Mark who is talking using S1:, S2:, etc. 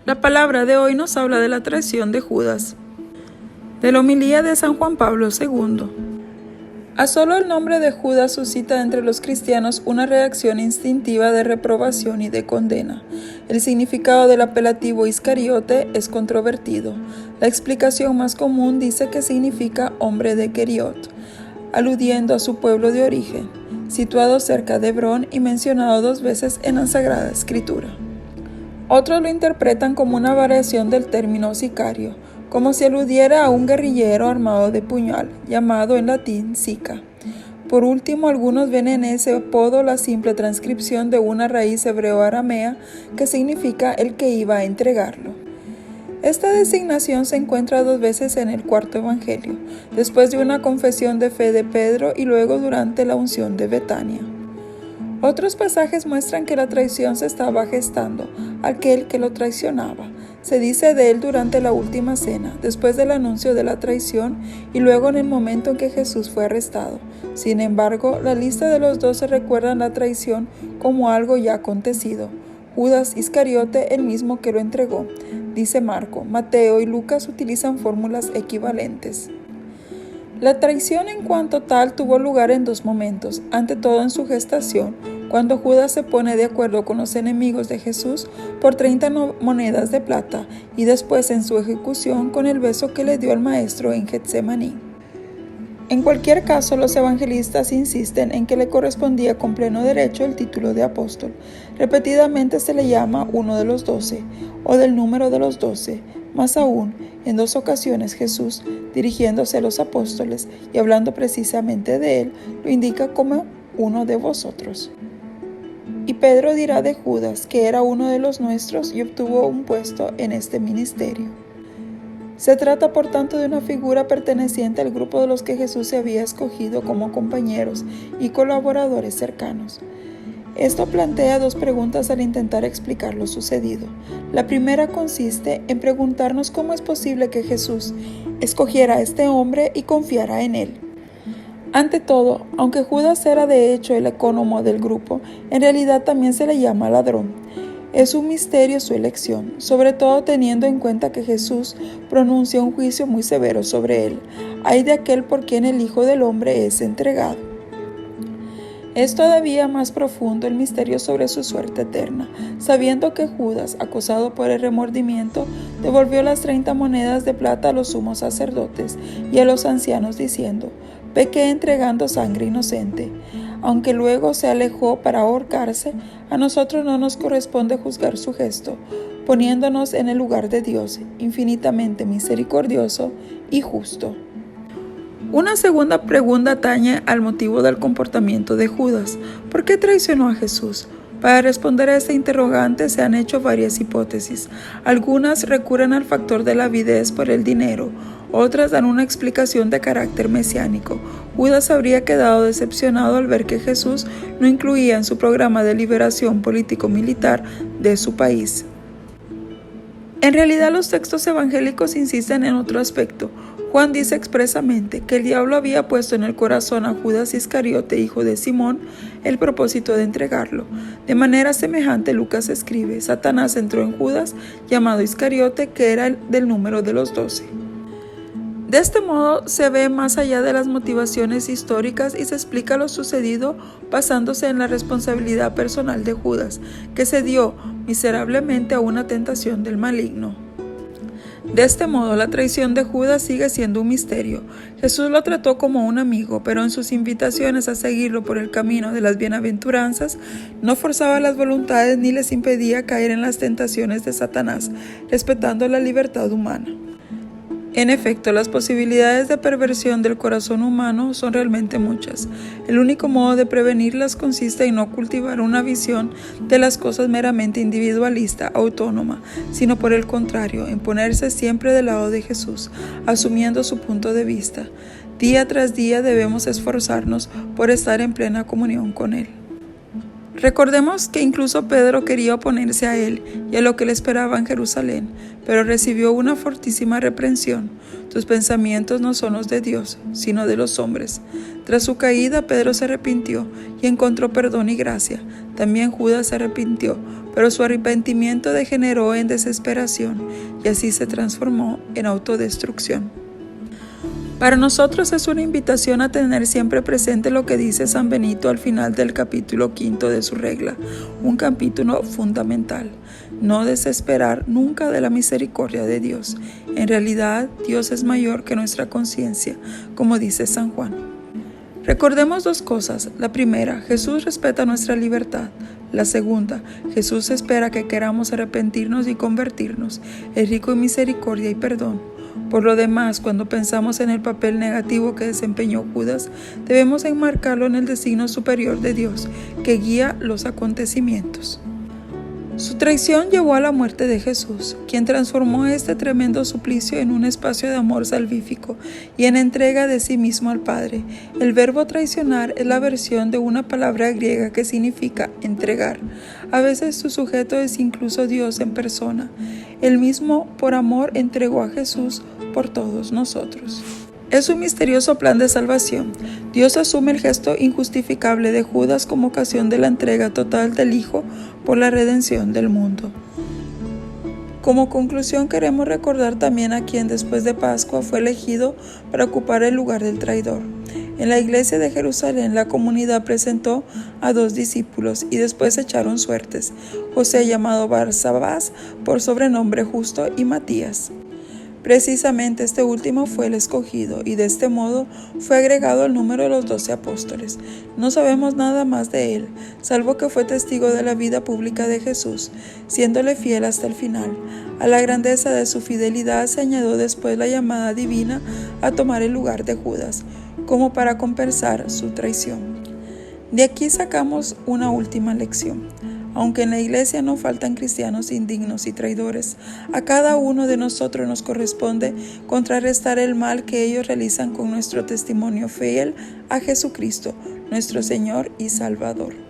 S1: La palabra de hoy nos habla de la traición de Judas, de la homilía de San Juan Pablo II. A solo el nombre de Judas suscita entre los cristianos una reacción instintiva de reprobación y de condena. El significado del apelativo Iscariote es controvertido. La explicación más común dice que significa hombre de Queriot, aludiendo a su pueblo de origen, situado cerca de Hebrón y mencionado 2 veces en la Sagrada Escritura. Otros lo interpretan como una variación del término sicario, como si aludiera a un guerrillero armado de puñal, llamado en latín sica. Por último, algunos ven en ese apodo la simple transcripción de una raíz hebreo-aramea que significa el que iba a entregarlo. Esta designación se encuentra 2 veces en el cuarto evangelio, después de una confesión de fe de Pedro y luego durante la unción de Betania. Otros pasajes muestran que la traición se estaba gestando, aquel que lo traicionaba. Se dice de él durante la última cena, después del anuncio de la traición y luego en el momento en que Jesús fue arrestado. Sin embargo, la lista de los 12 recuerdan la traición como algo ya acontecido. Judas Iscariote, el mismo que lo entregó. Dice Marco, Mateo y Lucas utilizan fórmulas equivalentes. La traición en cuanto tal tuvo lugar en 2 momentos, ante todo en su gestación, cuando Judas se pone de acuerdo con los enemigos de Jesús por 30 monedas de plata y después en su ejecución con el beso que le dio al maestro en Getsemaní. En cualquier caso, los evangelistas insisten en que le correspondía con pleno derecho el título de apóstol. Repetidamente se le llama uno de los 12 o del número de los 12. Más aún, en 2 ocasiones Jesús, dirigiéndose a los apóstoles y hablando precisamente de él, lo indica como uno de vosotros. Y Pedro dirá de Judas que era uno de los nuestros y obtuvo un puesto en este ministerio. Se trata por tanto de una figura perteneciente al grupo de los que Jesús se había escogido como compañeros y colaboradores cercanos. Esto plantea 2 preguntas al intentar explicar lo sucedido. La primera consiste en preguntarnos cómo es posible que Jesús escogiera a este hombre y confiara en él. Ante todo, aunque Judas era de hecho el ecónomo del grupo, en realidad también se le llama ladrón. Es un misterio su elección, sobre todo teniendo en cuenta que Jesús pronuncia un juicio muy severo sobre él. Ay de aquel por quien el Hijo del Hombre es entregado. Es todavía más profundo el misterio sobre su suerte eterna, sabiendo que Judas, acosado por el remordimiento, devolvió las 30 monedas de plata a los sumos sacerdotes y a los ancianos diciendo: pequé entregando sangre inocente. Aunque luego se alejó para ahorcarse, a nosotros no nos corresponde juzgar su gesto, poniéndonos en el lugar de Dios, infinitamente misericordioso y justo. Una segunda pregunta atañe al motivo del comportamiento de Judas. ¿Por qué traicionó a Jesús? Para responder a esta interrogante se han hecho varias hipótesis. Algunas recurren al factor de la avidez por el dinero, otras dan una explicación de carácter mesiánico. Judas habría quedado decepcionado al ver que Jesús no incluía en su programa de liberación político-militar de su país. En realidad, los textos evangélicos insisten en otro aspecto. Juan dice expresamente que el diablo había puesto en el corazón a Judas Iscariote, hijo de Simón, el propósito de entregarlo. De manera semejante, Lucas escribe: Satanás entró en Judas, llamado Iscariote, que era del número de los 12. De este modo se ve más allá de las motivaciones históricas y se explica lo sucedido basándose en la responsabilidad personal de Judas, que cedió miserablemente a una tentación del maligno. De este modo, la traición de Judas sigue siendo un misterio. Jesús lo trató como un amigo, pero en sus invitaciones a seguirlo por el camino de las bienaventuranzas, no forzaba las voluntades ni les impedía caer en las tentaciones de Satanás, respetando la libertad humana. En efecto, las posibilidades de perversión del corazón humano son realmente muchas. El único modo de prevenirlas consiste en no cultivar una visión de las cosas meramente individualista, autónoma, sino por el contrario, en ponerse siempre del lado de Jesús, asumiendo su punto de vista. Día tras día debemos esforzarnos por estar en plena comunión con Él. Recordemos que incluso Pedro quería oponerse a él y a lo que le esperaba en Jerusalén, pero recibió una fortísima reprensión. Tus pensamientos no son los de Dios, sino de los hombres. Tras su caída, Pedro se arrepintió y encontró perdón y gracia. También Judas se arrepintió, pero su arrepentimiento degeneró en desesperación y así se transformó en autodestrucción. Para nosotros es una invitación a tener siempre presente lo que dice San Benito al final del capítulo 5 de su regla, un capítulo fundamental. No desesperar nunca de la misericordia de Dios. En realidad, Dios es mayor que nuestra conciencia, como dice San Juan. Recordemos dos cosas. La primera, Jesús respeta nuestra libertad. La segunda, Jesús espera que queramos arrepentirnos y convertirnos. Es rico en misericordia y perdón. Por lo demás, cuando pensamos en el papel negativo que desempeñó Judas, debemos enmarcarlo en el designio superior de Dios, que guía los acontecimientos. Su traición llevó a la muerte de Jesús, quien transformó este tremendo suplicio en un espacio de amor salvífico y en entrega de sí mismo al Padre. El verbo traicionar es la versión de una palabra griega que significa entregar. A veces su sujeto es incluso Dios en persona. Él mismo, por amor, entregó a Jesús por todos nosotros. Es un misterioso plan de salvación. Dios asume el gesto injustificable de Judas como ocasión de la entrega total del Hijo por la redención del mundo. Como conclusión, queremos recordar también a quien después de Pascua fue elegido para ocupar el lugar del traidor. En la iglesia de Jerusalén, la comunidad presentó a 2 discípulos y después echaron suertes: José, llamado Barsabás por sobrenombre Justo, y Matías. Precisamente este último fue el escogido y de este modo fue agregado al número de los 12 apóstoles. No sabemos nada más de él, salvo que fue testigo de la vida pública de Jesús, siéndole fiel hasta el final. A la grandeza de su fidelidad se añadió después la llamada divina a tomar el lugar de Judas, como para compensar su traición. De aquí sacamos una última lección. Aunque en la iglesia no faltan cristianos indignos y traidores, a cada uno de nosotros nos corresponde contrarrestar el mal que ellos realizan con nuestro testimonio fiel a Jesucristo, nuestro Señor y Salvador.